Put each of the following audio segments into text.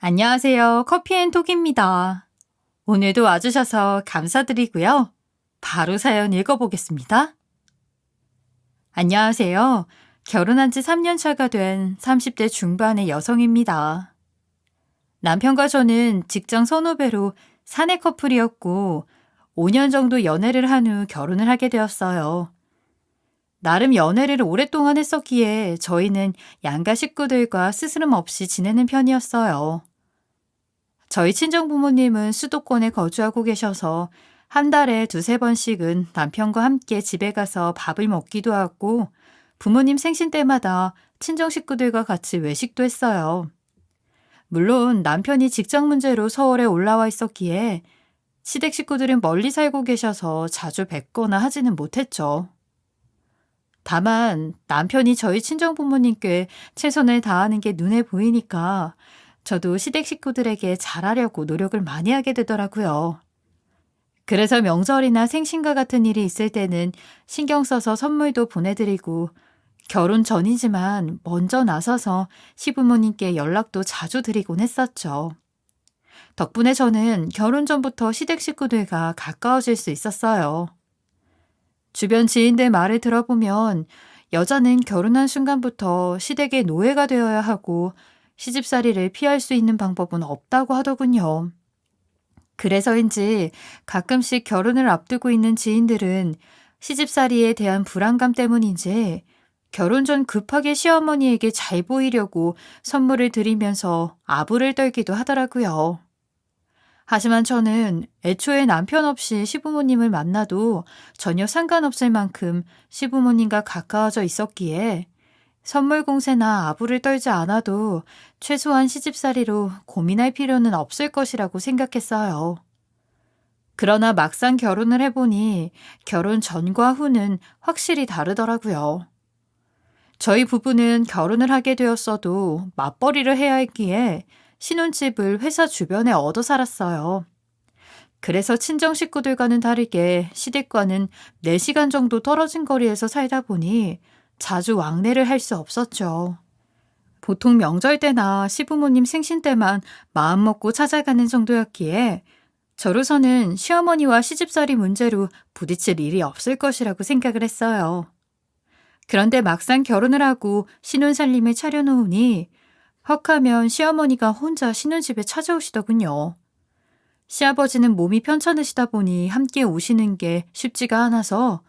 안녕하세요. 커피앤톡입니다. 오늘도 와주셔서 감사드리고요. 바로 사연 읽어보겠습니다. 안녕하세요. 결혼한 지 3년 차가 된 30대 중반의 여성입니다. 남편과 저는 직장 선후배로 사내 커플이었고 5년 정도 연애를 한 후 결혼을 하게 되었어요. 나름 연애를 오랫동안 했었기에 저희는 양가 식구들과 스스럼 없이 지내는 편이었어요. 저희 친정부모님은 수도권에 거주하고 계셔서 한 달에 두세 번씩은 남편과 함께 집에 가서 밥을 먹기도 하고 부모님 생신 때마다 친정 식구들과 같이 외식도 했어요. 물론 남편이 직장 문제로 서울에 올라와 있었기에 시댁 식구들은 멀리 살고 계셔서 자주 뵙거나 하지는 못했죠. 다만 남편이 저희 친정부모님께 최선을 다하는 게 눈에 보이니까 저도 시댁 식구들에게 잘하려고 노력을 많이 하게 되더라고요. 그래서 명절이나 생신과 같은 일이 있을 때는 신경 써서 선물도 보내드리고 결혼 전이지만 먼저 나서서 시부모님께 연락도 자주 드리곤 했었죠. 덕분에 저는 결혼 전부터 시댁 식구들과 가까워질 수 있었어요. 주변 지인들 말을 들어보면 여자는 결혼한 순간부터 시댁의 노예가 되어야 하고 시집살이를 피할 수 있는 방법은 없다고 하더군요. 그래서인지 가끔씩 결혼을 앞두고 있는 지인들은 시집살이에 대한 불안감 때문인지 결혼 전 급하게 시어머니에게 잘 보이려고 선물을 드리면서 아부를 떨기도 하더라고요. 하지만 저는 애초에 남편 없이 시부모님을 만나도 전혀 상관없을 만큼 시부모님과 가까워져 있었기에 선물 공세나 아부를 떨지 않아도 최소한 시집살이로 고민할 필요는 없을 것이라고 생각했어요. 그러나 막상 결혼을 해보니 결혼 전과 후는 확실히 다르더라고요. 저희 부부는 결혼을 하게 되었어도 맞벌이를 해야 했기에 신혼집을 회사 주변에 얻어 살았어요. 그래서 친정 식구들과는 다르게 시댁과는 4시간 정도 떨어진 거리에서 살다 보니 자주 왕래를 할 수 없었죠. 보통 명절 때나 시부모님 생신 때만 마음먹고 찾아가는 정도였기에 저로서는 시어머니와 시집살이 문제로 부딪힐 일이 없을 것이라고 생각을 했어요. 그런데 막상 결혼을 하고 신혼살림을 차려놓으니 헉하면 시어머니가 혼자 신혼집에 찾아오시더군요. 시아버지는 몸이 편찮으시다 보니 함께 오시는 게 쉽지가 않아서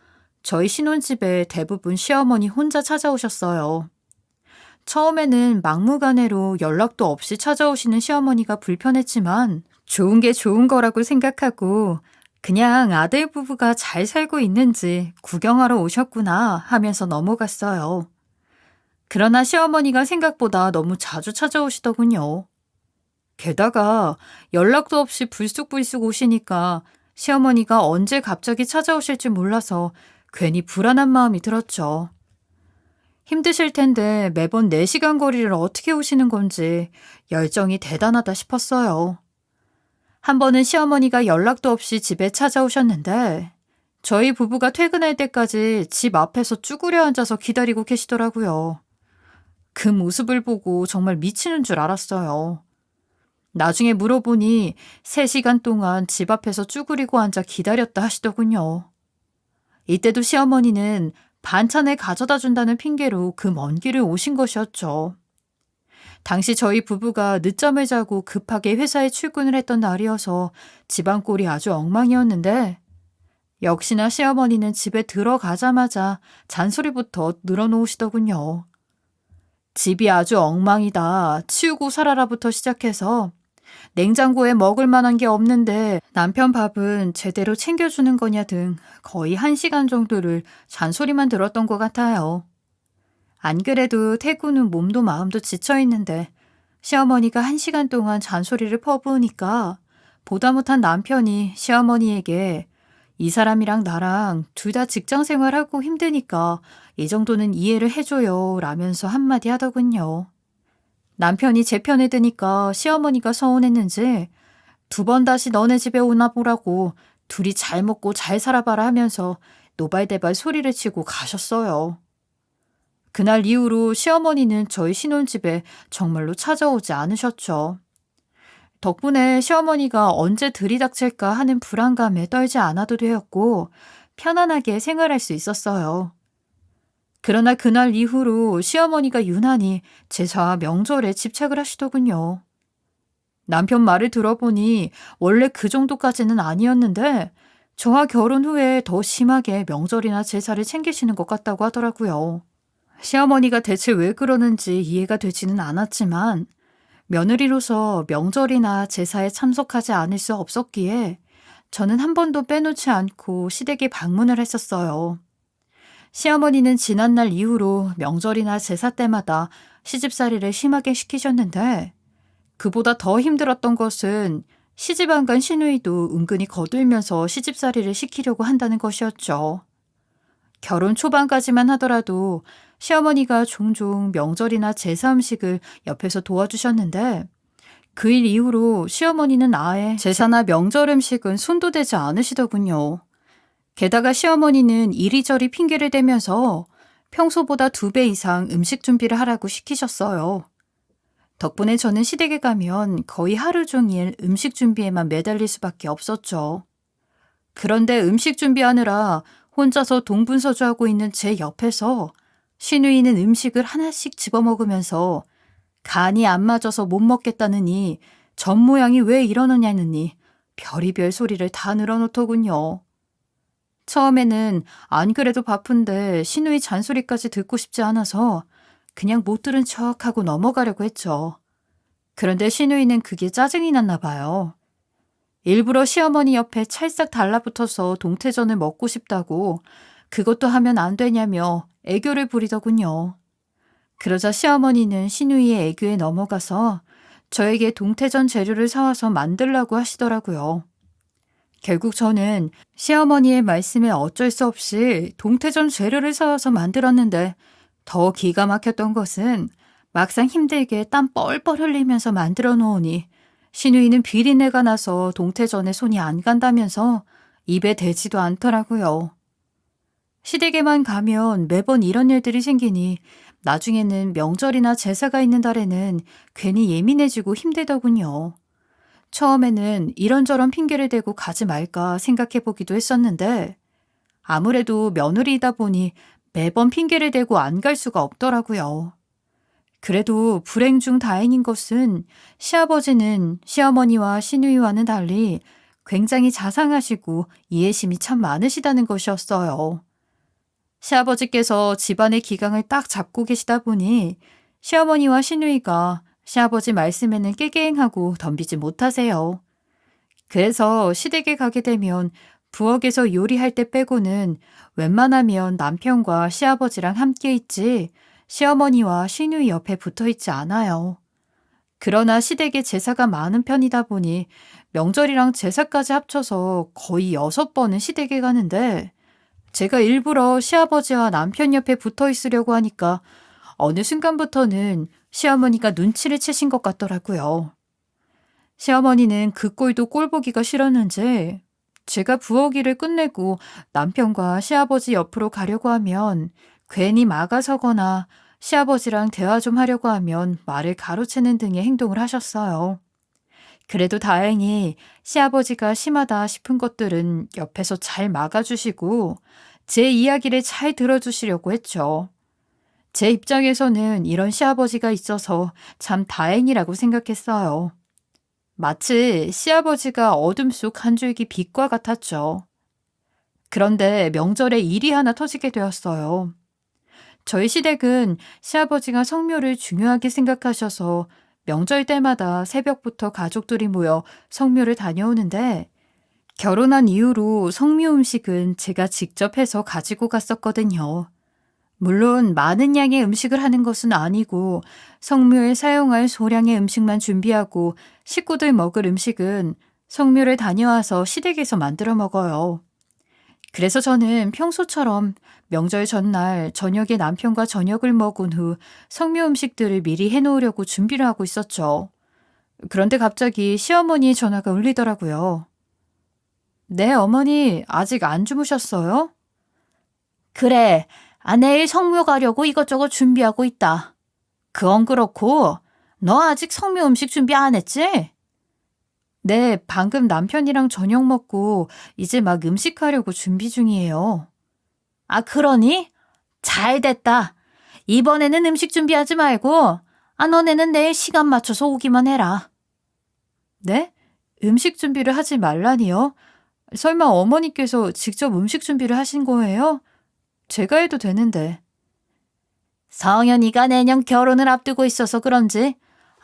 저희 신혼집에 대부분 시어머니 혼자 찾아오셨어요. 처음에는 막무가내로 연락도 없이 찾아오시는 시어머니가 불편했지만 좋은 게 좋은 거라고 생각하고 그냥 아들 부부가 잘 살고 있는지 구경하러 오셨구나 하면서 넘어갔어요. 그러나 시어머니가 생각보다 너무 자주 찾아오시더군요. 게다가 연락도 없이 불쑥불쑥 오시니까 시어머니가 언제 갑자기 찾아오실지 몰라서 괜히 불안한 마음이 들었죠. 힘드실 텐데 매번 4시간 거리를 어떻게 오시는 건지 열정이 대단하다 싶었어요. 한 번은 시어머니가 연락도 없이 집에 찾아오셨는데 저희 부부가 퇴근할 때까지 집 앞에서 쭈그려 앉아서 기다리고 계시더라고요. 그 모습을 보고 정말 미치는 줄 알았어요. 나중에 물어보니 3시간 동안 집 앞에서 쭈그리고 앉아 기다렸다 하시더군요. 이때도 시어머니는 반찬을 가져다 준다는 핑계로 그 먼 길을 오신 것이었죠. 당시 저희 부부가 늦잠을 자고 급하게 회사에 출근을 했던 날이어서 집안 꼴이 아주 엉망이었는데 역시나 시어머니는 집에 들어가자마자 잔소리부터 늘어놓으시더군요. 집이 아주 엉망이다. 치우고 살아라부터 시작해서 냉장고에 먹을 만한 게 없는데 남편 밥은 제대로 챙겨주는 거냐 등 거의 1시간 정도를 잔소리만 들었던 것 같아요. 안 그래도 퇴근 후 몸도 마음도 지쳐있는데 시어머니가 1시간 동안 잔소리를 퍼부으니까 보다 못한 남편이 시어머니에게 이 사람이랑 나랑 둘 다 직장 생활하고 힘드니까 이 정도는 이해를 해줘요 라면서 한마디 하더군요. 남편이 제 편에 드니까 시어머니가 서운했는지 2번 다시 너네 집에 오나 보라고 둘이 잘 먹고 잘 살아봐라 하면서 노발대발 소리를 치고 가셨어요. 그날 이후로 시어머니는 저희 신혼집에 정말로 찾아오지 않으셨죠. 덕분에 시어머니가 언제 들이닥칠까 하는 불안감에 떨지 않아도 되었고 편안하게 생활할 수 있었어요. 그러나 그날 이후로 시어머니가 유난히 제사 명절에 집착을 하시더군요. 남편 말을 들어보니 원래 그 정도까지는 아니었는데 저와 결혼 후에 더 심하게 명절이나 제사를 챙기시는 것 같다고 하더라고요. 시어머니가 대체 왜 그러는지 이해가 되지는 않았지만 며느리로서 명절이나 제사에 참석하지 않을 수 없었기에 저는 한 번도 빼놓지 않고 시댁에 방문을 했었어요. 시어머니는 지난날 이후로 명절이나 제사 때마다 시집살이를 심하게 시키셨는데 그보다 더 힘들었던 것은 시집 안 간 시누이도 은근히 거들면서 시집살이를 시키려고 한다는 것이었죠. 결혼 초반까지만 하더라도 시어머니가 종종 명절이나 제사 음식을 옆에서 도와주셨는데 그 일 이후로 시어머니는 아예 제사나 명절 음식은 손도 대지 않으시더군요. 게다가 시어머니는 이리저리 핑계를 대면서 평소보다 2배 이상 음식 준비를 하라고 시키셨어요. 덕분에 저는 시댁에 가면 거의 하루 종일 음식 준비에만 매달릴 수밖에 없었죠. 그런데 음식 준비하느라 혼자서 동분서주하고 있는 제 옆에서 시누이는 음식을 하나씩 집어먹으면서 간이 안 맞아서 못 먹겠다느니 전 모양이 왜 이러느냐느니 별의별 소리를 다 늘어놓더군요. 처음에는 안 그래도 바쁜데 시누이 잔소리까지 듣고 싶지 않아서 그냥 못 들은 척하고 넘어가려고 했죠. 그런데 시누이는 그게 짜증이 났나 봐요. 일부러 시어머니 옆에 찰싹 달라붙어서 동태전을 먹고 싶다고 그것도 하면 안 되냐며 애교를 부리더군요. 그러자 시어머니는 시누이의 애교에 넘어가서 저에게 동태전 재료를 사와서 만들라고 하시더라고요. 결국 저는 시어머니의 말씀에 어쩔 수 없이 동태전 재료를 사와서 만들었는데 더 기가 막혔던 것은 막상 힘들게 땀 뻘뻘 흘리면서 만들어 놓으니 시누이는 비린내가 나서 동태전에 손이 안 간다면서 입에 대지도 않더라고요. 시댁에만 가면 매번 이런 일들이 생기니 나중에는 명절이나 제사가 있는 달에는 괜히 예민해지고 힘들더군요. 처음에는 이런저런 핑계를 대고 가지 말까 생각해 보기도 했었는데 아무래도 며느리이다 보니 매번 핑계를 대고 안 갈 수가 없더라고요. 그래도 불행 중 다행인 것은 시아버지는 시어머니와 시누이와는 달리 굉장히 자상하시고 이해심이 참 많으시다는 것이었어요. 시아버지께서 집안의 기강을 딱 잡고 계시다 보니 시어머니와 시누이가 시아버지 말씀에는 깨갱하고 덤비지 못하세요. 그래서 시댁에 가게 되면 부엌에서 요리할 때 빼고는 웬만하면 남편과 시아버지랑 함께 있지 시어머니와 시누이 옆에 붙어 있지 않아요. 그러나 시댁에 제사가 많은 편이다 보니 명절이랑 제사까지 합쳐서 거의 6번은 시댁에 가는데 제가 일부러 시아버지와 남편 옆에 붙어 있으려고 하니까 어느 순간부터는 시어머니가 눈치를 채신 것 같더라고요. 시어머니는 그 꼴도 꼴 보기가 싫었는지 제가 부엌 일을 끝내고 남편과 시아버지 옆으로 가려고 하면 괜히 막아서거나 시아버지랑 대화 좀 하려고 하면 말을 가로채는 등의 행동을 하셨어요. 그래도 다행히 시아버지가 심하다 싶은 것들은 옆에서 잘 막아주시고 제 이야기를 잘 들어주시려고 했죠. 제 입장에서는 이런 시아버지가 있어서 참 다행이라고 생각했어요. 마치 시아버지가 어둠 속 한 줄기 빛과 같았죠. 그런데 명절에 일이 하나 터지게 되었어요. 저희 시댁은 시아버지가 성묘를 중요하게 생각하셔서 명절 때마다 새벽부터 가족들이 모여 성묘를 다녀오는데 결혼한 이후로 성묘 음식은 제가 직접 해서 가지고 갔었거든요. 물론 많은 양의 음식을 하는 것은 아니고 성묘에 사용할 소량의 음식만 준비하고 식구들 먹을 음식은 성묘를 다녀와서 시댁에서 만들어 먹어요. 그래서 저는 평소처럼 명절 전날 저녁에 남편과 저녁을 먹은 후 성묘 음식들을 미리 해놓으려고 준비를 하고 있었죠. 그런데 갑자기 시어머니의 전화가 울리더라고요. 네, 어머니 아직 안 주무셨어요? 그래, 내일 성묘 가려고 이것저것 준비하고 있다. 그건 그렇고 너 아직 성묘 음식 준비 안 했지? 네, 방금 남편이랑 저녁 먹고 이제 막 음식하려고 준비 중이에요. 아, 그러니? 잘 됐다. 이번에는 음식 준비하지 말고, 너네는 내일 시간 맞춰서 오기만 해라. 네? 음식 준비를 하지 말라니요? 설마 어머니께서 직접 음식 준비를 하신 거예요? 제가 해도 되는데. 성현이가 내년 결혼을 앞두고 있어서 그런지,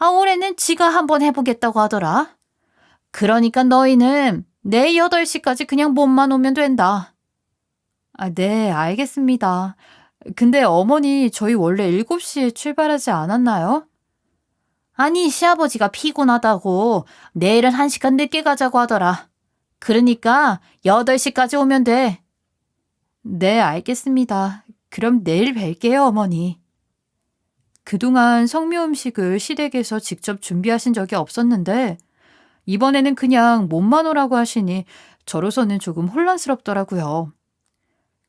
올해는 지가 한번 해보겠다고 하더라. 그러니까 너희는 내일 8시까지 그냥 몸만 오면 된다. 네, 알겠습니다. 근데 어머니, 저희 원래 7시에 출발하지 않았나요? 아니, 시아버지가 피곤하다고 내일은 1시간 늦게 가자고 하더라. 그러니까 8시까지 오면 돼. 네, 알겠습니다. 그럼 내일 뵐게요, 어머니. 그동안 성묘 음식을 시댁에서 직접 준비하신 적이 없었는데 이번에는 그냥 몸만 오라고 하시니 저로서는 조금 혼란스럽더라고요.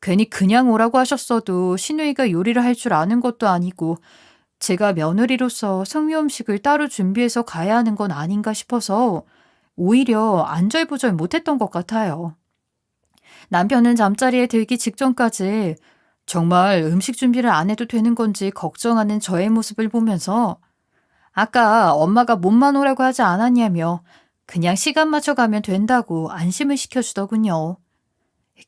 괜히 그냥 오라고 하셨어도 시누이가 요리를 할 줄 아는 것도 아니고 제가 며느리로서 성묘 음식을 따로 준비해서 가야 하는 건 아닌가 싶어서 오히려 안절부절 못했던 것 같아요. 남편은 잠자리에 들기 직전까지 정말 음식 준비를 안 해도 되는 건지 걱정하는 저의 모습을 보면서 아까 엄마가 몸만 오라고 하지 않았냐며 그냥 시간 맞춰 가면 된다고 안심을 시켜주더군요.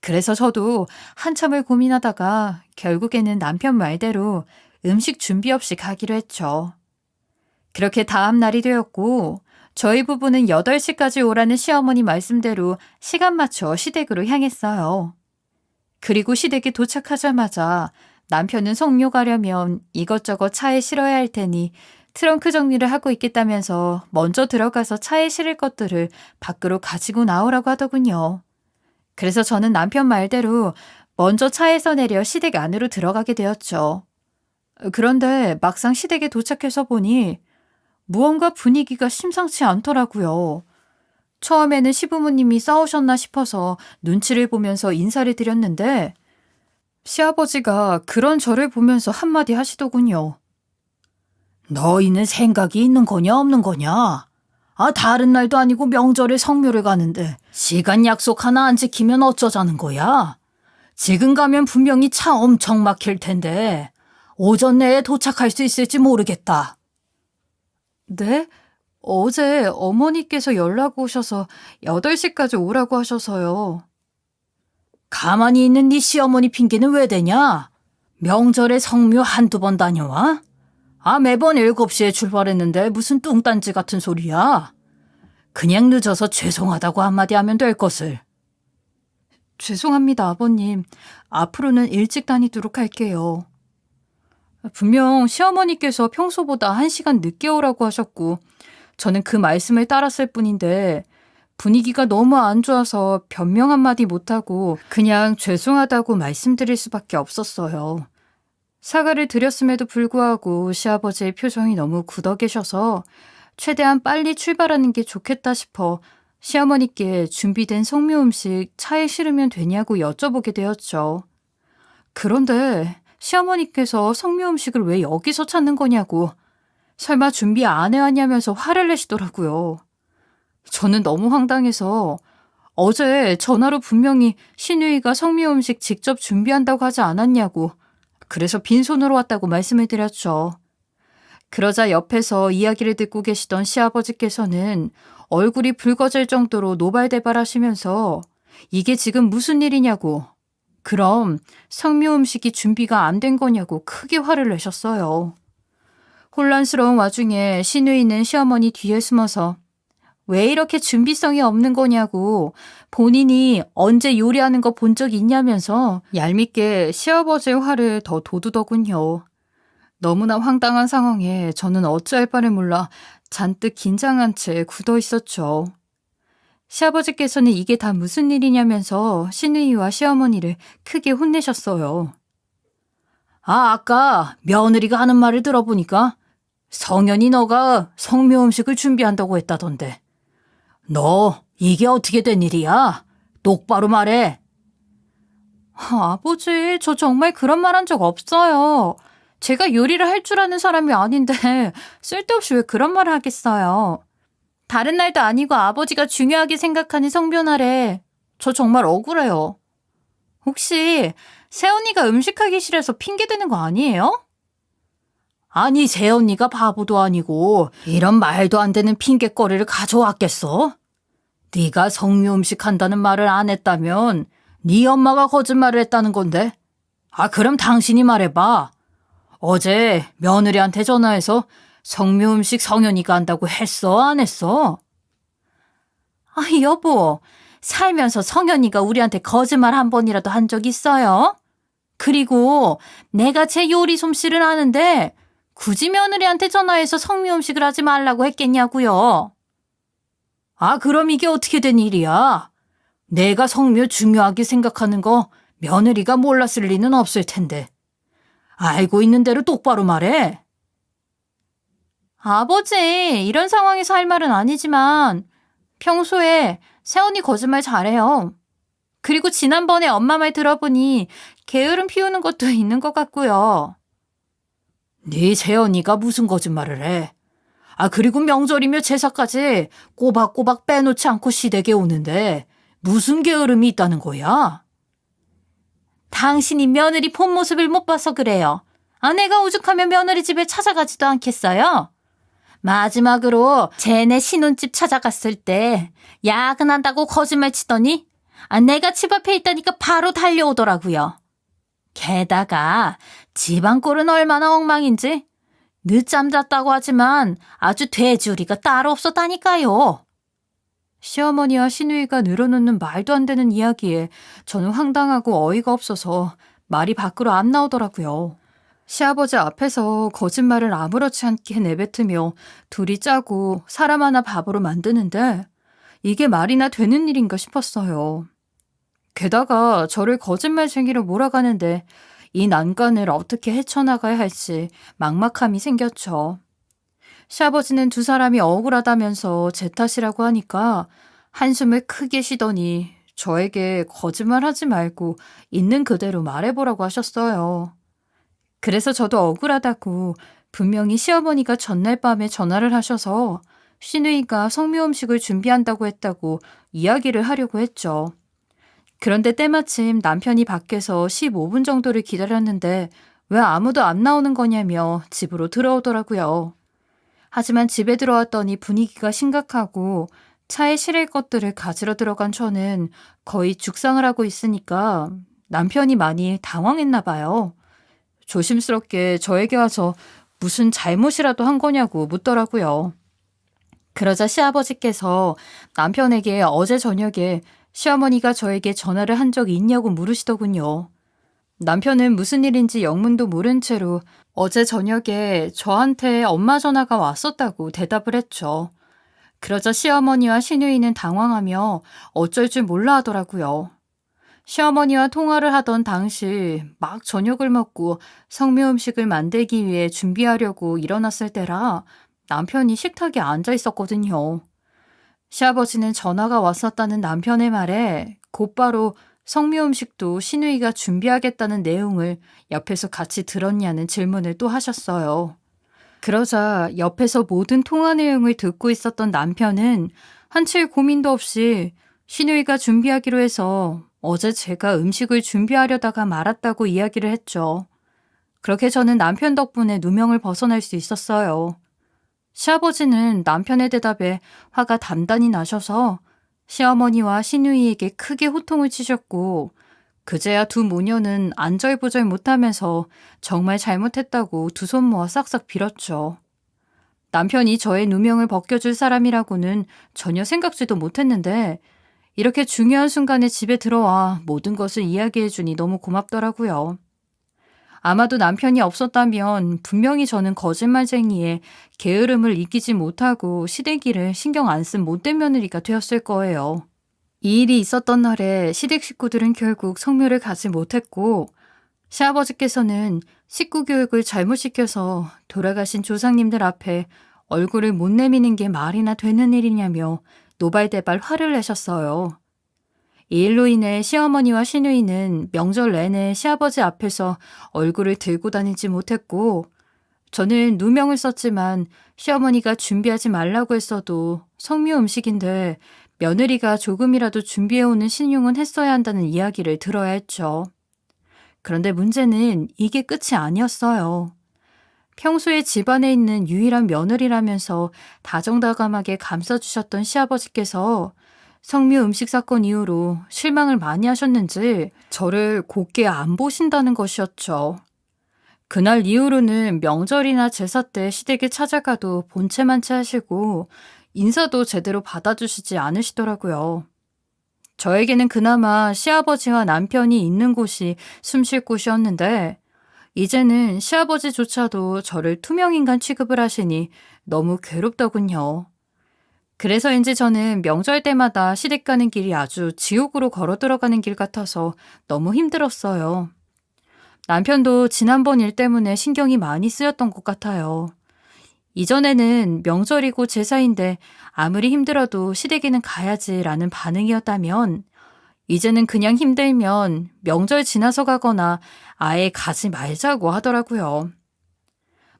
그래서 저도 한참을 고민하다가 결국에는 남편 말대로 음식 준비 없이 가기로 했죠. 그렇게 다음 날이 되었고 저희 부부는 8시까지 오라는 시어머니 말씀대로 시간 맞춰 시댁으로 향했어요. 그리고 시댁에 도착하자마자 남편은 성묘 가려면 이것저것 차에 실어야 할 테니 트렁크 정리를 하고 있겠다면서 먼저 들어가서 차에 실을 것들을 밖으로 가지고 나오라고 하더군요. 그래서 저는 남편 말대로 먼저 차에서 내려 시댁 안으로 들어가게 되었죠. 그런데 막상 시댁에 도착해서 보니 무언가 분위기가 심상치 않더라고요. 처음에는 시부모님이 싸우셨나 싶어서 눈치를 보면서 인사를 드렸는데 시아버지가 그런 저를 보면서 한마디 하시더군요. 너희는 생각이 있는 거냐 없는 거냐? 다른 날도 아니고 명절에 성묘를 가는데 시간 약속 하나 안 지키면 어쩌자는 거야? 지금 가면 분명히 차 엄청 막힐 텐데 오전 내에 도착할 수 있을지 모르겠다. 네? 어제 어머니께서 연락 오셔서 8시까지 오라고 하셔서요. 가만히 있는 네 시어머니 핑계는 왜 대냐? 명절에 성묘 한두 번 다녀와? 매번 7시에 출발했는데 무슨 뚱딴지 같은 소리야. 그냥 늦어서 죄송하다고 한마디 하면 될 것을. 죄송합니다, 아버님. 앞으로는 일찍 다니도록 할게요. 분명 시어머니께서 평소보다 1시간 늦게 오라고 하셨고 저는 그 말씀을 따랐을 뿐인데 분위기가 너무 안 좋아서 변명 한마디 못하고 그냥 죄송하다고 말씀드릴 수밖에 없었어요. 사과를 드렸음에도 불구하고 시아버지의 표정이 너무 굳어 계셔서 최대한 빨리 출발하는 게 좋겠다 싶어 시어머니께 준비된 성묘 음식 차에 실으면 되냐고 여쭤보게 되었죠. 그런데 시어머니께서 성묘 음식을 왜 여기서 찾는 거냐고 설마 준비 안 해왔냐면서 화를 내시더라고요. 저는 너무 황당해서 어제 전화로 분명히 시누이가 성묘 음식 직접 준비한다고 하지 않았냐고 그래서 빈손으로 왔다고 말씀을 드렸죠. 그러자 옆에서 이야기를 듣고 계시던 시아버지께서는 얼굴이 붉어질 정도로 노발대발하시면서 이게 지금 무슨 일이냐고 그럼 성묘 음식이 준비가 안 된 거냐고 크게 화를 내셨어요. 혼란스러운 와중에 시누이는 시어머니 뒤에 숨어서 왜 이렇게 준비성이 없는 거냐고 본인이 언제 요리하는 거 본 적 있냐면서 얄밉게 시아버지의 화를 더 돋우더군요. 너무나 황당한 상황에 저는 어찌할 바를 몰라 잔뜩 긴장한 채 굳어 있었죠. 시아버지께서는 이게 다 무슨 일이냐면서 시누이와 시어머니를 크게 혼내셨어요. 아까 며느리가 하는 말을 들어보니까 성현이 너가 성묘 음식을 준비한다고 했다던데. 너 이게 어떻게 된 일이야? 똑바로 말해. 아버지, 저 정말 그런 말 한 적 없어요. 제가 요리를 할 줄 아는 사람이 아닌데 쓸데없이 왜 그런 말을 하겠어요. 다른 날도 아니고 아버지가 중요하게 생각하는 성묘날에 저 정말 억울해요. 혹시 새언니가 음식하기 싫어서 핑계대는 거 아니에요? 아니, 새언니가 바보도 아니고 이런 말도 안 되는 핑계거리를 가져왔겠어? 네가 성묘 음식 한다는 말을 안 했다면 네 엄마가 거짓말을 했다는 건데. 그럼 당신이 말해봐. 어제 며느리한테 전화해서 성묘 음식 성현이가 한다고 했어, 안 했어? 여보, 살면서 성현이가 우리한테 거짓말 한 번이라도 한 적 있어요? 그리고 내가 제 요리 솜씨를 아는데 굳이 며느리한테 전화해서 성묘 음식을 하지 말라고 했겠냐고요. 그럼 이게 어떻게 된 일이야? 내가 성묘 중요하게 생각하는 거 며느리가 몰랐을 리는 없을 텐데. 알고 있는 대로 똑바로 말해. 아버지, 이런 상황에서 할 말은 아니지만 평소에 새언니 거짓말 잘해요. 그리고 지난번에 엄마 말 들어보니 게으름 피우는 것도 있는 것 같고요. 네 새언니가 무슨 거짓말을 해? 그리고 명절이며 제사까지 꼬박꼬박 빼놓지 않고 시댁에 오는데 무슨 게으름이 있다는 거야? 당신이 며느리 본 모습을 못 봐서 그래요. 아내가 오죽하면 며느리 집에 찾아가지도 않겠어요? 마지막으로 쟤네 신혼집 찾아갔을 때 야근한다고 거짓말 치더니 내가 집 앞에 있다니까 바로 달려오더라고요. 게다가 집안 꼴은 얼마나 엉망인지 늦잠 잤다고 하지만 아주 돼지우리가 따로 없었다니까요. 시어머니와 시누이가 늘어놓는 말도 안 되는 이야기에 저는 황당하고 어이가 없어서 말이 밖으로 안 나오더라고요. 시아버지 앞에서 거짓말을 아무렇지 않게 내뱉으며 둘이 짜고 사람 하나 바보로 만드는데 이게 말이나 되는 일인가 싶었어요. 게다가 저를 거짓말쟁이로 몰아가는데 이 난관을 어떻게 헤쳐나가야 할지 막막함이 생겼죠. 시아버지는 두 사람이 억울하다면서 제 탓이라고 하니까 한숨을 크게 쉬더니 저에게 거짓말하지 말고 있는 그대로 말해보라고 하셨어요. 그래서 저도 억울하다고 분명히 시어머니가 전날 밤에 전화를 하셔서 시누이가 성묘 음식을 준비한다고 했다고 이야기를 하려고 했죠. 그런데 때마침 남편이 밖에서 15분 정도를 기다렸는데 왜 아무도 안 나오는 거냐며 집으로 들어오더라고요. 하지만 집에 들어왔더니 분위기가 심각하고 차에 실을 것들을 가지러 들어간 저는 거의 죽상을 하고 있으니까 남편이 많이 당황했나 봐요. 조심스럽게 저에게 와서 무슨 잘못이라도 한 거냐고 묻더라고요. 그러자 시아버지께서 남편에게 어제 저녁에 시어머니가 저에게 전화를 한 적이 있냐고 물으시더군요. 남편은 무슨 일인지 영문도 모른 채로 어제 저녁에 저한테 엄마 전화가 왔었다고 대답을 했죠. 그러자 시어머니와 시누이는 당황하며 어쩔 줄 몰라 하더라고요. 시어머니와 통화를 하던 당시 막 저녁을 먹고 성묘 음식을 만들기 위해 준비하려고 일어났을 때라 남편이 식탁에 앉아 있었거든요. 시아버지는 전화가 왔었다는 남편의 말에 곧바로 성묘 음식도 시누이가 준비하겠다는 내용을 옆에서 같이 들었냐는 질문을 또 하셨어요. 그러자 옆에서 모든 통화 내용을 듣고 있었던 남편은 한칠 고민도 없이 시누이가 준비하기로 해서 어제 제가 음식을 준비하려다가 말았다고 이야기를 했죠. 그렇게 저는 남편 덕분에 누명을 벗어날 수 있었어요. 시아버지는 남편의 대답에 화가 단단히 나셔서 시어머니와 시누이에게 크게 호통을 치셨고 그제야 두 모녀는 안절부절 못하면서 정말 잘못했다고 두 손 모아 싹싹 빌었죠. 남편이 저의 누명을 벗겨줄 사람이라고는 전혀 생각지도 못했는데 이렇게 중요한 순간에 집에 들어와 모든 것을 이야기해주니 너무 고맙더라고요. 아마도 남편이 없었다면 분명히 저는 거짓말쟁이에 게으름을 이기지 못하고 시댁일을 신경 안 쓴 못된 며느리가 되었을 거예요. 이 일이 있었던 날에 시댁 식구들은 결국 성묘를 가지 못했고 시아버지께서는 식구 교육을 잘못 시켜서 돌아가신 조상님들 앞에 얼굴을 못 내미는 게 말이나 되는 일이냐며 노발대발 화를 내셨어요. 이 일로 인해 시어머니와 시누이는 명절 내내 시아버지 앞에서 얼굴을 들고 다니지 못했고 저는 누명을 썼지만 시어머니가 준비하지 말라고 했어도 성묘 음식인데 며느리가 조금이라도 준비해오는 신용은 했어야 한다는 이야기를 들어야 했죠. 그런데 문제는 이게 끝이 아니었어요. 평소에 집안에 있는 유일한 며느리라면서 다정다감하게 감싸주셨던 시아버지께서 성묘 음식 사건 이후로 실망을 많이 하셨는지 저를 곱게 안 보신다는 것이었죠. 그날 이후로는 명절이나 제사 때 시댁에 찾아가도 본체만치 하시고 인사도 제대로 받아주시지 않으시더라고요. 저에게는 그나마 시아버지와 남편이 있는 곳이 숨 쉴 곳이었는데 이제는 시아버지조차도 저를 투명인간 취급을 하시니 너무 괴롭더군요. 그래서인지 저는 명절 때마다 시댁 가는 길이 아주 지옥으로 걸어 들어가는 길 같아서 너무 힘들었어요. 남편도 지난번 일 때문에 신경이 많이 쓰였던 것 같아요. 이전에는 명절이고 제사인데 아무리 힘들어도 시댁에는 가야지라는 반응이었다면 이제는 그냥 힘들면 명절 지나서 가거나 아예 가지 말자고 하더라고요.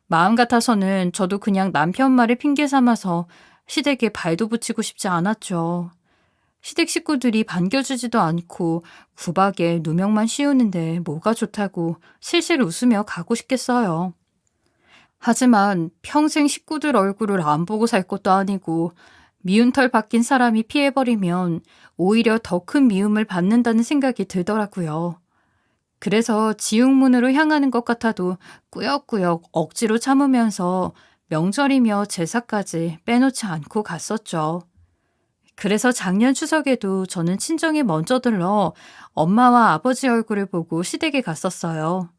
마음 같아서는 저도 그냥 남편 말을 핑계 삼아서 시댁에 발도 붙이고 싶지 않았죠. 시댁 식구들이 반겨주지도 않고 구박에 누명만 씌우는데 뭐가 좋다고 실실 웃으며 가고 싶겠어요. 하지만 평생 식구들 얼굴을 안 보고 살 것도 아니고 미운 털 박힌 사람이 피해버리면 오히려 더 큰 미움을 받는다는 생각이 들더라고요. 그래서 지옥문으로 향하는 것 같아도 꾸역꾸역 억지로 참으면서 명절이며 제사까지 빼놓지 않고 갔었죠. 그래서 작년 추석에도 저는 친정에 먼저 들러 엄마와 아버지 얼굴을 보고 시댁에 갔었어요.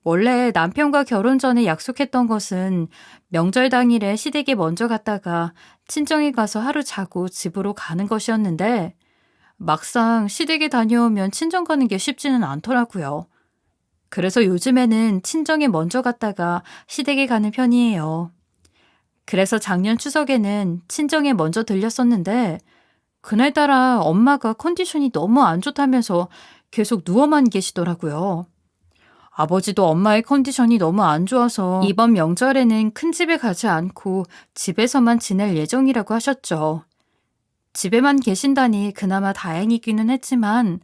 원래 남편과 결혼 전에 약속했던 것은 명절 당일에 시댁에 먼저 갔다가 친정에 가서 하루 자고 집으로 가는 것이었는데 막상 시댁에 다녀오면 친정 가는 게 쉽지는 않더라고요. 그래서 요즘에는 친정에 먼저 갔다가 시댁에 가는 편이에요. 그래서 작년 추석에는 친정에 먼저 들렸었는데 그날따라 엄마가 컨디션이 너무 안 좋다면서 계속 누워만 계시더라고요. 아버지도 엄마의 컨디션이 너무 안 좋아서 이번 명절에는 큰 집에 가지 않고 집에서만 지낼 예정이라고 하셨죠. 집에만 계신다니 그나마 다행이기는 했지만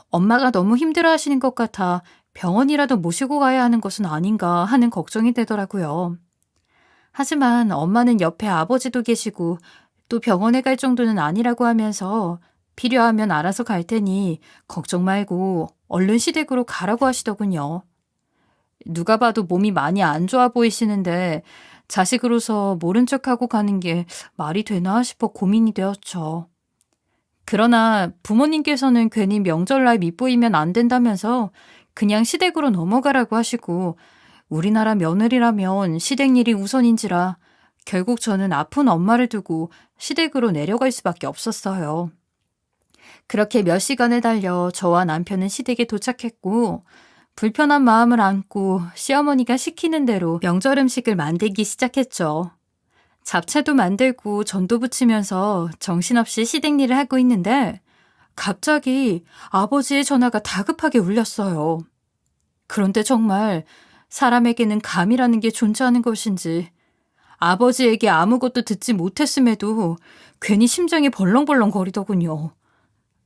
엄마가 너무 힘들어하시는 것 같아 병원이라도 모시고 가야 하는 것은 아닌가 하는 걱정이 되더라고요. 하지만 엄마는 옆에 아버지도 계시고 또 병원에 갈 정도는 아니라고 하면서 필요하면 알아서 갈 테니 걱정 말고 얼른 시댁으로 가라고 하시더군요. 누가 봐도 몸이 많이 안 좋아 보이시는데 자식으로서 모른 척하고 가는 게 말이 되나 싶어 고민이 되었죠. 그러나 부모님께서는 괜히 명절날 밉보이면 안 된다면서 그냥 시댁으로 넘어가라고 하시고 우리나라 며느리라면 시댁 일이 우선인지라 결국 저는 아픈 엄마를 두고 시댁으로 내려갈 수밖에 없었어요. 그렇게 몇 시간을 달려 저와 남편은 시댁에 도착했고 불편한 마음을 안고 시어머니가 시키는 대로 명절 음식을 만들기 시작했죠. 잡채도 만들고 전도 부치면서 정신없이 시댁 일을 하고 있는데 갑자기 아버지의 전화가 다급하게 울렸어요. 그런데 정말 사람에게는 감이라는 게 존재하는 것인지 아버지에게 아무것도 듣지 못했음에도 괜히 심장이 벌렁벌렁 거리더군요.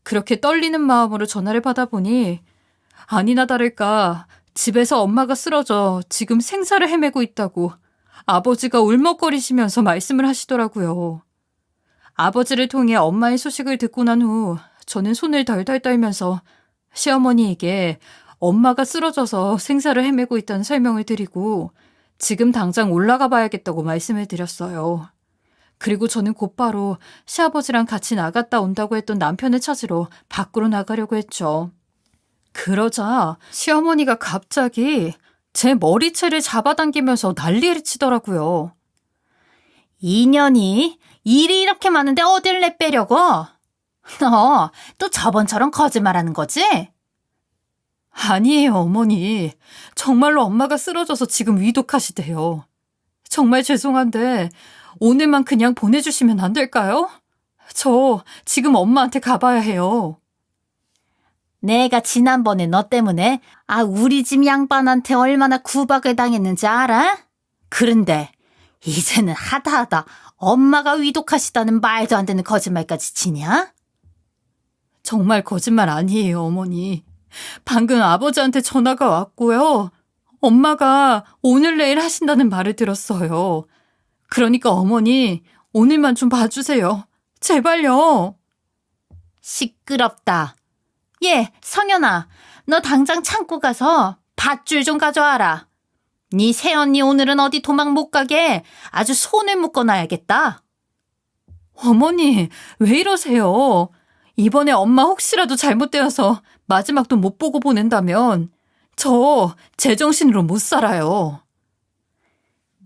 그렇게 떨리는 마음으로 전화를 받아보니 아니나 다를까 집에서 엄마가 쓰러져 지금 생사를 헤매고 있다고 아버지가 울먹거리시면서 말씀을 하시더라고요. 아버지를 통해 엄마의 소식을 듣고 난 후 저는 손을 덜덜 떨면서 시어머니에게 엄마가 쓰러져서 생사를 헤매고 있다는 설명을 드리고 지금 당장 올라가 봐야겠다고 말씀을 드렸어요. 그리고 저는 곧바로 시아버지랑 같이 나갔다 온다고 했던 남편을 찾으러 밖으로 나가려고 했죠. 그러자 시어머니가 갑자기 제 머리채를 잡아당기면서 난리를 치더라고요. 인연이 일이 이렇게 많은데 어딜 내빼려고? 너 또 저번처럼 거짓말하는 거지? 아니에요, 어머니. 정말로 엄마가 쓰러져서 지금 위독하시대요. 정말 죄송한데 오늘만 그냥 보내주시면 안 될까요? 저 지금 엄마한테 가봐야 해요. 내가 지난번에 너 때문에 우리 집 양반한테 얼마나 구박을 당했는지 알아? 그런데 이제는 하다 엄마가 위독하시다는 말도 안 되는 거짓말까지 치냐? 정말 거짓말 아니에요, 어머니. 방금 아버지한테 전화가 왔고요. 엄마가 오늘 내일 하신다는 말을 들었어요. 그러니까 어머니, 오늘만 좀 봐주세요. 제발요. 시끄럽다. 예, 성현아, 너 당장 창고 가서 밧줄 좀 가져와라. 네 새언니 오늘은 어디 도망 못 가게 아주 손을 묶어놔야겠다. 어머니, 왜 이러세요? 이번에 엄마 혹시라도 잘못되어서 마지막도 못 보고 보낸다면 저 제정신으로 못 살아요.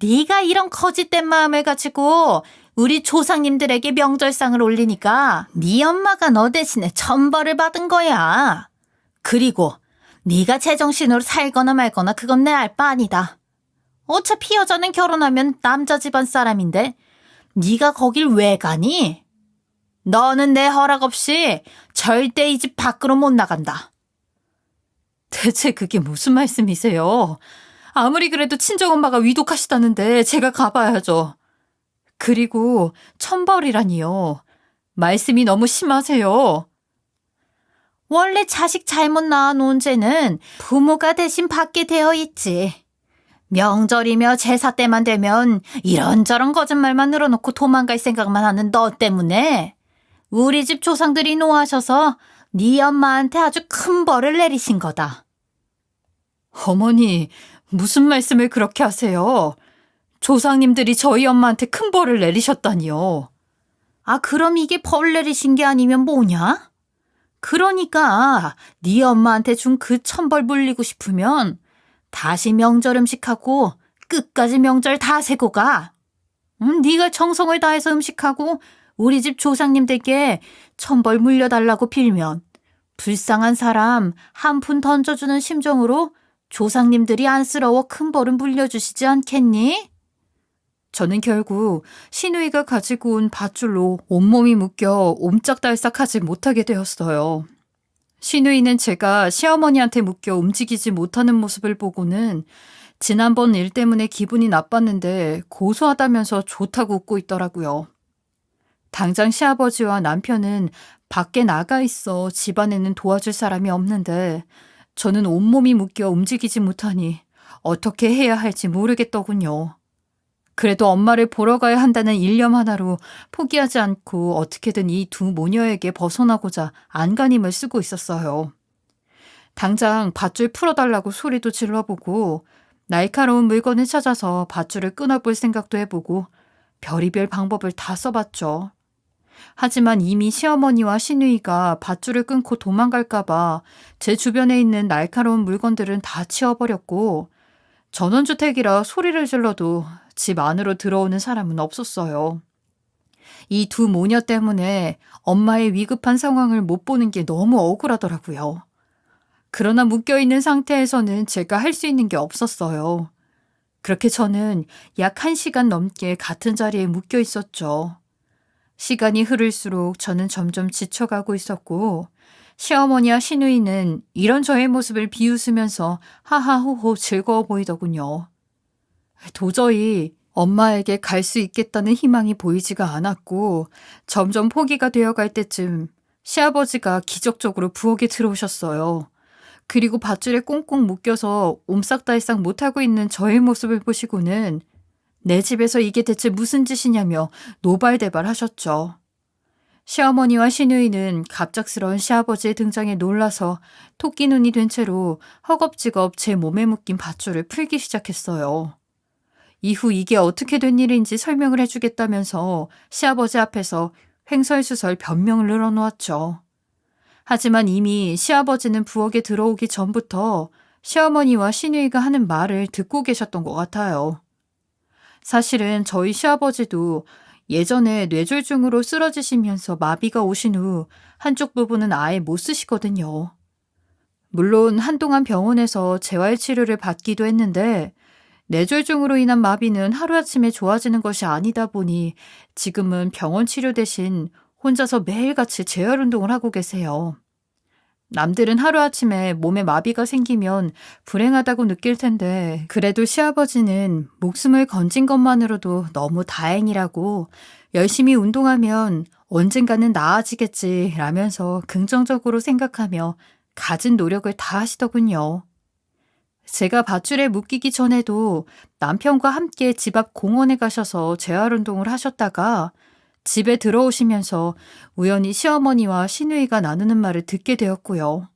네가 이런 거짓된 마음을 가지고 우리 조상님들에게 명절상을 올리니까 네 엄마가 너 대신에 천벌을 받은 거야. 그리고 네가 제정신으로 살거나 말거나 그건 내 알 바 아니다. 어차피 여자는 결혼하면 남자 집안 사람인데 네가 거길 왜 가니? 너는 내 허락 없이 절대 이 집 밖으로 못 나간다. 대체 그게 무슨 말씀이세요? 아무리 그래도 친정엄마가 위독하시다는데 제가 가봐야죠. 그리고 천벌이라니요. 말씀이 너무 심하세요. 원래 자식 잘못 낳아놓은 죄는 부모가 대신 받게 되어 있지. 명절이며 제사 때만 되면 이런저런 거짓말만 늘어놓고 도망갈 생각만 하는 너 때문에 우리 집 조상들이 노하셔서 네 엄마한테 아주 큰 벌을 내리신 거다. 어머니, 무슨 말씀을 그렇게 하세요? 조상님들이 저희 엄마한테 큰 벌을 내리셨다니요. 아, 그럼 이게 벌 내리신 게 아니면 뭐냐? 그러니까 네 엄마한테 준 그 천벌 물리고 싶으면 다시 명절 음식하고 끝까지 명절 다 세고 가. 네가 정성을 다해서 음식하고 우리 집 조상님들께 천벌 물려달라고 빌면 불쌍한 사람 한 푼 던져주는 심정으로 조상님들이 안쓰러워 큰 벌은 물려주시지 않겠니? 저는 결국 시누이가 가지고 온 밧줄로 온몸이 묶여 옴짝달싹하지 못하게 되었어요. 시누이는 제가 시어머니한테 묶여 움직이지 못하는 모습을 보고는 지난번 일 때문에 기분이 나빴는데 고소하다면서 좋다고 웃고 있더라고요. 당장 시아버지와 남편은 밖에 나가 있어 집안에는 도와줄 사람이 없는데 저는 온몸이 묶여 움직이지 못하니 어떻게 해야 할지 모르겠더군요. 그래도 엄마를 보러 가야 한다는 일념 하나로 포기하지 않고 어떻게든 이 두 모녀에게 벗어나고자 안간힘을 쓰고 있었어요. 당장 밧줄 풀어달라고 소리도 질러보고 날카로운 물건을 찾아서 밧줄을 끊어볼 생각도 해보고 별의별 방법을 다 써봤죠. 하지만 이미 시어머니와 시누이가 밧줄을 끊고 도망갈까봐 제 주변에 있는 날카로운 물건들은 다 치워버렸고 전원주택이라 소리를 질러도 집 안으로 들어오는 사람은 없었어요. 이 두 모녀 때문에 엄마의 위급한 상황을 못 보는 게 너무 억울하더라고요. 그러나 묶여있는 상태에서는 제가 할 수 있는 게 없었어요. 그렇게 저는 약 1시간 넘게 같은 자리에 묶여 있었죠. 시간이 흐를수록 저는 점점 지쳐가고 있었고 시어머니와 시누이는 이런 저의 모습을 비웃으면서 하하호호 즐거워 보이더군요. 도저히 엄마에게 갈 수 있겠다는 희망이 보이지가 않았고 점점 포기가 되어갈 때쯤 시아버지가 기적적으로 부엌에 들어오셨어요. 그리고 밧줄에 꽁꽁 묶여서 옴싹달싹 못하고 있는 저의 모습을 보시고는 내 집에서 이게 대체 무슨 짓이냐며 노발대발 하셨죠. 시어머니와 시누이는 갑작스러운 시아버지의 등장에 놀라서 토끼눈이 된 채로 허겁지겁 제 몸에 묶인 밧줄을 풀기 시작했어요. 이후 이게 어떻게 된 일인지 설명을 해주겠다면서 시아버지 앞에서 횡설수설 변명을 늘어놓았죠. 하지만 이미 시아버지는 부엌에 들어오기 전부터 시어머니와 시누이가 하는 말을 듣고 계셨던 것 같아요. 사실은 저희 시아버지도 예전에 뇌졸중으로 쓰러지시면서 마비가 오신 후 한쪽 부분은 아예 못 쓰시거든요. 물론 한동안 병원에서 재활치료를 받기도 했는데 뇌졸중으로 인한 마비는 하루아침에 좋아지는 것이 아니다 보니 지금은 병원 치료 대신 혼자서 매일같이 재활운동을 하고 계세요. 남들은 하루아침에 몸에 마비가 생기면 불행하다고 느낄 텐데 그래도 시아버지는 목숨을 건진 것만으로도 너무 다행이라고 열심히 운동하면 언젠가는 나아지겠지 라면서 긍정적으로 생각하며 갖은 노력을 다 하시더군요. 제가 밧줄에 묶이기 전에도 남편과 함께 집 앞 공원에 가셔서 재활운동을 하셨다가 집에 들어오시면서 우연히 시어머니와 시누이가 나누는 말을 듣게 되었고요.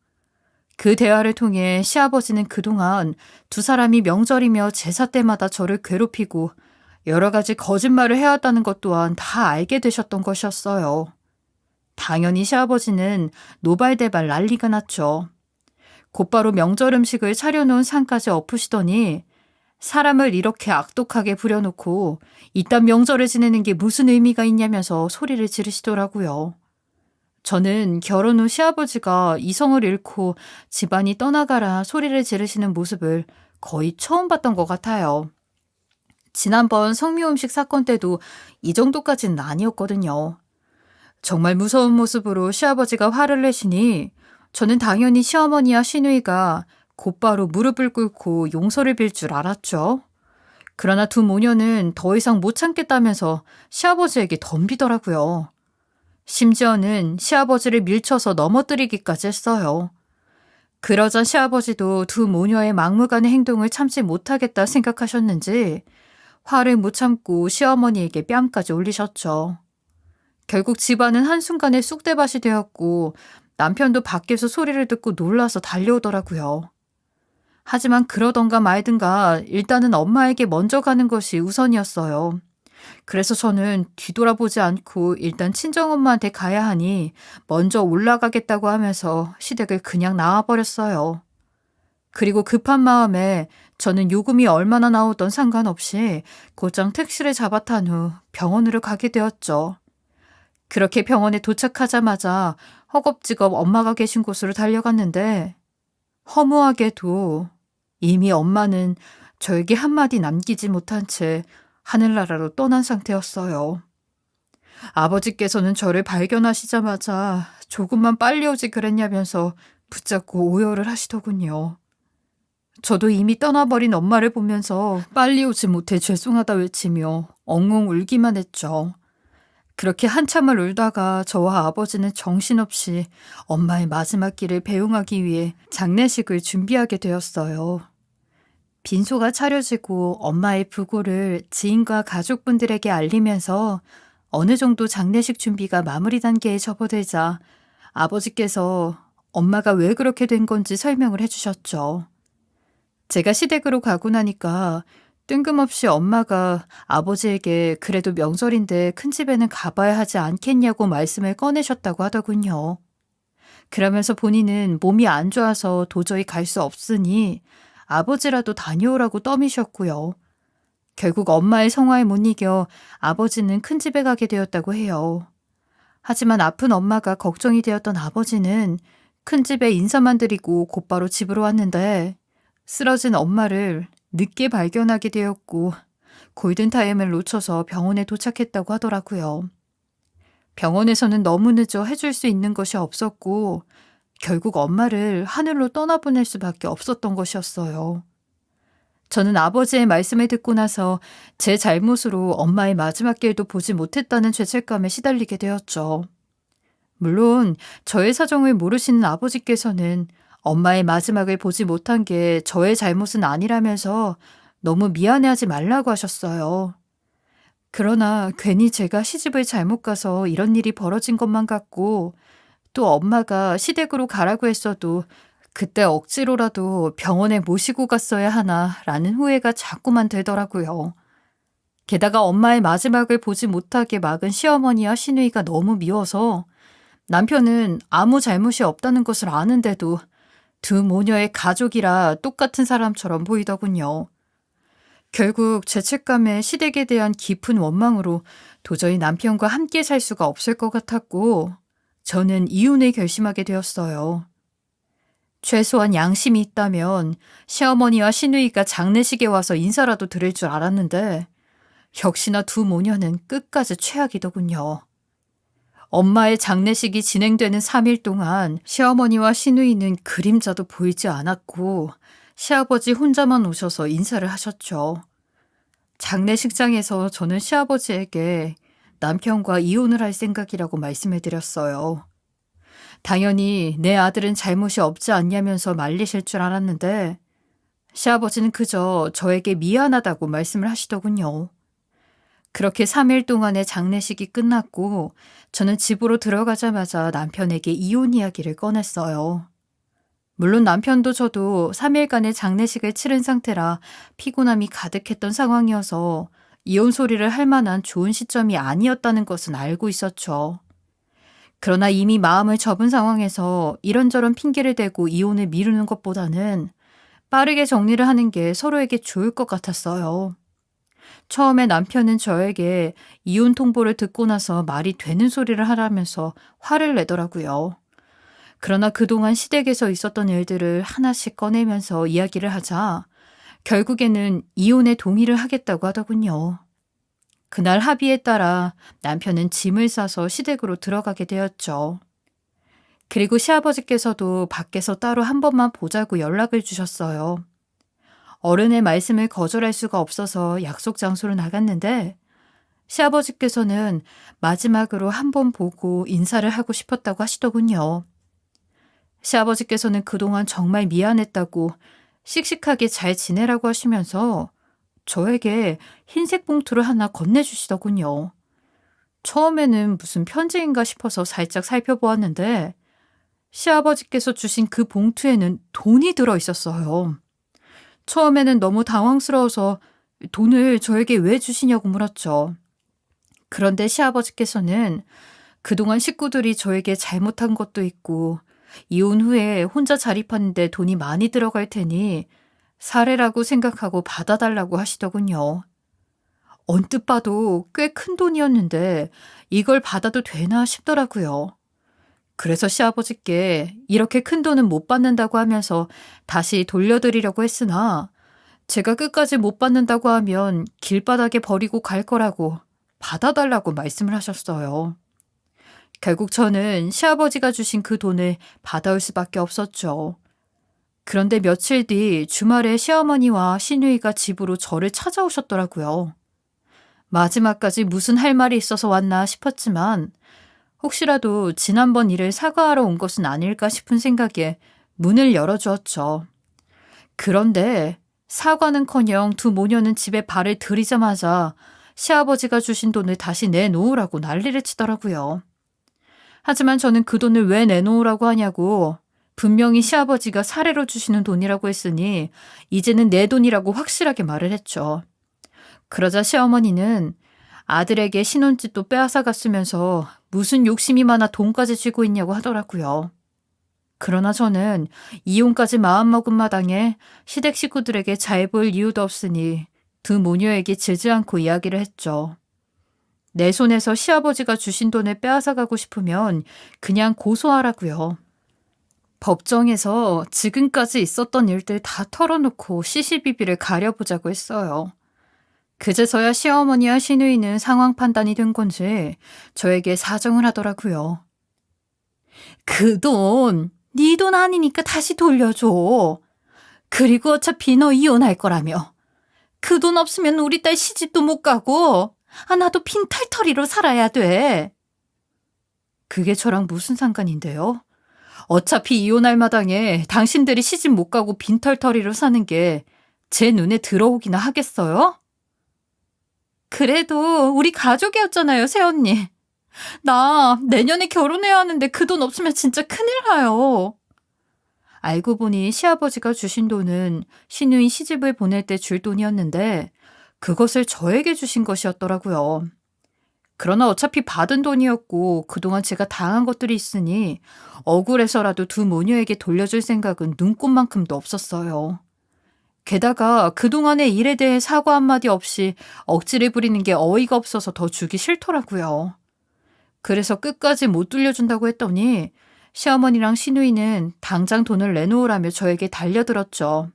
그 대화를 통해 시아버지는 그동안 두 사람이 명절이며 제사 때마다 저를 괴롭히고 여러 가지 거짓말을 해왔다는 것 또한 다 알게 되셨던 것이었어요. 당연히 시아버지는 노발대발 난리가 났죠. 곧바로 명절 음식을 차려놓은 상까지 엎으시더니 사람을 이렇게 악독하게 부려놓고 이딴 명절을 지내는 게 무슨 의미가 있냐면서 소리를 지르시더라고요. 저는 결혼 후 시아버지가 이성을 잃고 집안이 떠나가라 소리를 지르시는 모습을 거의 처음 봤던 것 같아요. 지난번 성묘음식 사건 때도 이 정도까지는 아니었거든요. 정말 무서운 모습으로 시아버지가 화를 내시니 저는 당연히 시어머니와 시누이가 곧바로 무릎을 꿇고 용서를 빌 줄 알았죠. 그러나 두 모녀는 더 이상 못 참겠다면서 시아버지에게 덤비더라고요. 심지어는 시아버지를 밀쳐서 넘어뜨리기까지 했어요. 그러자 시아버지도 두 모녀의 막무가내 행동을 참지 못하겠다 생각하셨는지 화를 못 참고 시어머니에게 뺨까지 올리셨죠. 결국 집안은 한순간에 쑥대밭이 되었고 남편도 밖에서 소리를 듣고 놀라서 달려오더라고요. 하지만 그러던가 말든가 일단은 엄마에게 먼저 가는 것이 우선이었어요. 그래서 저는 뒤돌아보지 않고 일단 친정엄마한테 가야 하니 먼저 올라가겠다고 하면서 시댁을 그냥 나와버렸어요. 그리고 급한 마음에 저는 요금이 얼마나 나오던 상관없이 곧장 택시를 잡아탄 후 병원으로 가게 되었죠. 그렇게 병원에 도착하자마자 허겁지겁 엄마가 계신 곳으로 달려갔는데 허무하게도 이미 엄마는 저에게 한마디 남기지 못한 채 하늘나라로 떠난 상태였어요. 아버지께서는 저를 발견하시자마자 조금만 빨리 오지 그랬냐면서 붙잡고 오열을 하시더군요. 저도 이미 떠나버린 엄마를 보면서 빨리 오지 못해 죄송하다 외치며 엉엉 울기만 했죠. 그렇게 한참을 울다가 저와 아버지는 정신없이 엄마의 마지막 길을 배웅하기 위해 장례식을 준비하게 되었어요. 빈소가 차려지고 엄마의 부고를 지인과 가족분들에게 알리면서 어느 정도 장례식 준비가 마무리 단계에 접어들자 아버지께서 엄마가 왜 그렇게 된 건지 설명을 해주셨죠. 제가 시댁으로 가고 나니까 뜬금없이 엄마가 아버지에게 그래도 명절인데 큰 집에는 가봐야 하지 않겠냐고 말씀을 꺼내셨다고 하더군요. 그러면서 본인은 몸이 안 좋아서 도저히 갈 수 없으니 아버지라도 다녀오라고 떠미셨고요. 결국 엄마의 성화에 못 이겨 아버지는 큰 집에 가게 되었다고 해요. 하지만 아픈 엄마가 걱정이 되었던 아버지는 큰 집에 인사만 드리고 곧바로 집으로 왔는데 쓰러진 엄마를 늦게 발견하게 되었고 골든타임을 놓쳐서 병원에 도착했다고 하더라고요. 병원에서는 너무 늦어 해줄 수 있는 것이 없었고 결국 엄마를 하늘로 떠나보낼 수밖에 없었던 것이었어요. 저는 아버지의 말씀을 듣고 나서 제 잘못으로 엄마의 마지막 길도 보지 못했다는 죄책감에 시달리게 되었죠. 물론 저의 사정을 모르시는 아버지께서는 엄마의 마지막을 보지 못한 게 저의 잘못은 아니라면서 너무 미안해하지 말라고 하셨어요. 그러나 괜히 제가 시집을 잘못 가서 이런 일이 벌어진 것만 같고 또 엄마가 시댁으로 가라고 했어도 그때 억지로라도 병원에 모시고 갔어야 하나라는 후회가 자꾸만 되더라고요. 게다가 엄마의 마지막을 보지 못하게 막은 시어머니와 시누이가 너무 미워서 남편은 아무 잘못이 없다는 것을 아는데도 두 모녀의 가족이라 똑같은 사람처럼 보이더군요. 결국 죄책감에 시댁에 대한 깊은 원망으로 도저히 남편과 함께 살 수가 없을 것 같았고 저는 이혼을 결심하게 되었어요. 최소한 양심이 있다면 시어머니와 시누이가 장례식에 와서 인사라도 드릴 줄 알았는데 역시나 두 모녀는 끝까지 최악이더군요. 엄마의 장례식이 진행되는 3일 동안 시어머니와 시누이는 그림자도 보이지 않았고 시아버지 혼자만 오셔서 인사를 하셨죠. 장례식장에서 저는 시아버지에게 남편과 이혼을 할 생각이라고 말씀을 드렸어요. 당연히 내 아들은 잘못이 없지 않냐면서 말리실 줄 알았는데 시아버지는 그저 저에게 미안하다고 말씀을 하시더군요. 그렇게 3일 동안의 장례식이 끝났고 저는 집으로 들어가자마자 남편에게 이혼 이야기를 꺼냈어요. 물론 남편도 저도 3일간의 장례식을 치른 상태라 피곤함이 가득했던 상황이어서 이혼 소리를 할 만한 좋은 시점이 아니었다는 것은 알고 있었죠. 그러나 이미 마음을 접은 상황에서 이런저런 핑계를 대고 이혼을 미루는 것보다는 빠르게 정리를 하는 게 서로에게 좋을 것 같았어요. 처음에 남편은 저에게 이혼 통보를 듣고 나서 말이 되는 소리를 하라면서 화를 내더라고요. 그러나 그동안 시댁에서 있었던 일들을 하나씩 꺼내면서 이야기를 하자 결국에는 이혼에 동의를 하겠다고 하더군요. 그날 합의에 따라 남편은 짐을 싸서 시댁으로 들어가게 되었죠. 그리고 시아버지께서도 밖에서 따로 한 번만 보자고 연락을 주셨어요. 어른의 말씀을 거절할 수가 없어서 약속 장소로 나갔는데 시아버지께서는 마지막으로 한 번 보고 인사를 하고 싶었다고 하시더군요. 시아버지께서는 그동안 정말 미안했다고 씩씩하게 잘 지내라고 하시면서 저에게 흰색 봉투를 하나 건네주시더군요. 처음에는 무슨 편지인가 싶어서 살짝 살펴보았는데 시아버지께서 주신 그 봉투에는 돈이 들어 있었어요. 처음에는 너무 당황스러워서 돈을 저에게 왜 주시냐고 물었죠. 그런데 시아버지께서는 그동안 식구들이 저에게 잘못한 것도 있고 이혼 후에 혼자 자립하는데 돈이 많이 들어갈 테니 사례라고 생각하고 받아달라고 하시더군요. 언뜻 봐도 꽤 큰 돈이었는데 이걸 받아도 되나 싶더라고요. 그래서 시아버지께 이렇게 큰 돈은 못 받는다고 하면서 다시 돌려드리려고 했으나 제가 끝까지 못 받는다고 하면 길바닥에 버리고 갈 거라고 받아달라고 말씀을 하셨어요. 결국 저는 시아버지가 주신 그 돈을 받아올 수밖에 없었죠. 그런데 며칠 뒤 주말에 시어머니와 시누이가 집으로 저를 찾아오셨더라고요. 마지막까지 무슨 할 말이 있어서 왔나 싶었지만 혹시라도 지난번 일을 사과하러 온 것은 아닐까 싶은 생각에 문을 열어주었죠. 그런데 사과는커녕 두 모녀는 집에 발을 들이자마자 시아버지가 주신 돈을 다시 내놓으라고 난리를 치더라고요. 하지만 저는 그 돈을 왜 내놓으라고 하냐고 분명히 시아버지가 사례로 주시는 돈이라고 했으니 이제는 내 돈이라고 확실하게 말을 했죠. 그러자 시어머니는 아들에게 신혼집도 빼앗아갔으면서 무슨 욕심이 많아 돈까지 쥐고 있냐고 하더라고요. 그러나 저는 이혼까지 마음먹은 마당에 시댁 식구들에게 잘 보일 이유도 없으니 두 모녀에게 지지 않고 이야기를 했죠. 내 손에서 시아버지가 주신 돈을 빼앗아가고 싶으면 그냥 고소하라고요. 법정에서 지금까지 있었던 일들 다 털어놓고 시시비비를 가려보자고 했어요. 그제서야 시어머니와 시누이는 상황 판단이 된 건지 저에게 사정을 하더라고요. 그 돈, 네 돈 아니니까 다시 돌려줘. 그리고 어차피 너 이혼할 거라며. 그 돈 없으면 우리 딸 시집도 못 가고 나도 빈털터리로 살아야 돼. 그게 저랑 무슨 상관인데요? 어차피 이혼할 마당에 당신들이 시집 못 가고 빈털터리로 사는 게 제 눈에 들어오기나 하겠어요? 그래도 우리 가족이었잖아요, 새언니. 나 내년에 결혼해야 하는데 그 돈 없으면 진짜 큰일 나요. 알고 보니 시아버지가 주신 돈은 시누이 시집을 보낼 때 줄 돈이었는데 그것을 저에게 주신 것이었더라고요. 그러나 어차피 받은 돈이었고 그동안 제가 당한 것들이 있으니 억울해서라도 두 모녀에게 돌려줄 생각은 눈꼽만큼도 없었어요. 게다가 그동안의 일에 대해 사과 한마디 없이 억지를 부리는 게 어이가 없어서 더 주기 싫더라고요. 그래서 끝까지 못 돌려준다고 했더니 시어머니랑 시누이는 당장 돈을 내놓으라며 저에게 달려들었죠.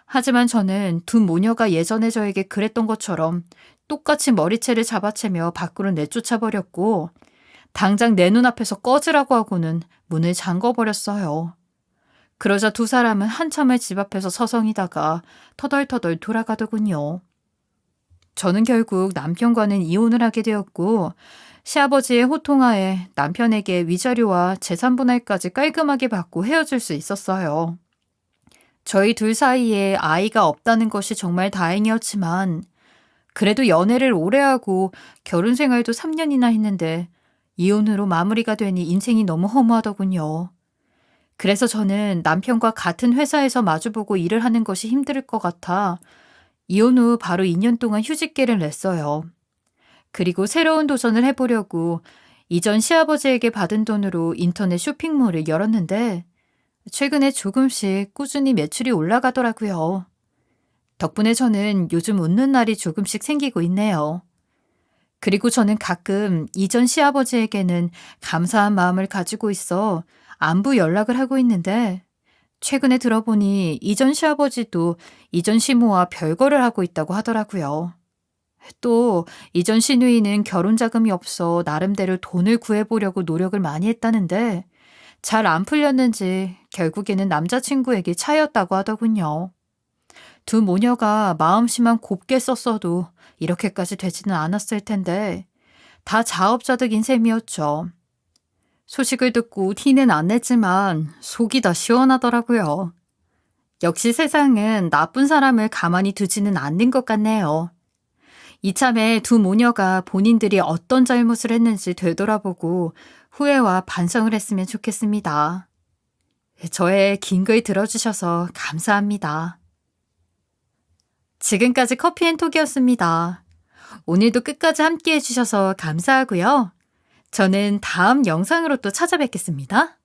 하지만 저는 두 모녀가 예전에 저에게 그랬던 것처럼 똑같이 머리채를 잡아채며 밖으로 내쫓아버렸고 당장 내 눈앞에서 꺼지라고 하고는 문을 잠궈버렸어요. 그러자 두 사람은 한참을 집 앞에서 서성이다가 터덜터덜 돌아가더군요. 저는 결국 남편과는 이혼을 하게 되었고 시아버지의 호통하에 남편에게 위자료와 재산분할까지 깔끔하게 받고 헤어질 수 있었어요. 저희 둘 사이에 아이가 없다는 것이 정말 다행이었지만 그래도 연애를 오래 하고 결혼 생활도 3년이나 했는데 이혼으로 마무리가 되니 인생이 너무 허무하더군요. 그래서 저는 남편과 같은 회사에서 마주보고 일을 하는 것이 힘들 것 같아 이혼 후 바로 2년 동안 휴직계를 냈어요. 그리고 새로운 도전을 해보려고 이전 시아버지에게 받은 돈으로 인터넷 쇼핑몰을 열었는데 최근에 조금씩 꾸준히 매출이 올라가더라고요. 덕분에 저는 요즘 웃는 날이 조금씩 생기고 있네요. 그리고 저는 가끔 이전 시아버지에게는 감사한 마음을 가지고 있어 안부 연락을 하고 있는데 최근에 들어보니 이전 시아버지도 이전 시모와 별거를 하고 있다고 하더라고요. 또 이전 시누이는 결혼 자금이 없어 나름대로 돈을 구해보려고 노력을 많이 했다는데 잘 안 풀렸는지 결국에는 남자친구에게 차였다고 하더군요. 두 모녀가 마음씨만 곱게 썼어도 이렇게까지 되지는 않았을 텐데 다 자업자득인 셈이었죠. 소식을 듣고 티는 안 냈지만 속이 다 시원하더라고요. 역시 세상은 나쁜 사람을 가만히 두지는 않는 것 같네요. 이참에 두 모녀가 본인들이 어떤 잘못을 했는지 되돌아보고 후회와 반성을 했으면 좋겠습니다. 저의 긴 글 들어주셔서 감사합니다. 지금까지 커피앤톡이었습니다. 오늘도 끝까지 함께 해주셔서 감사하고요. 저는 다음 영상으로 또 찾아뵙겠습니다.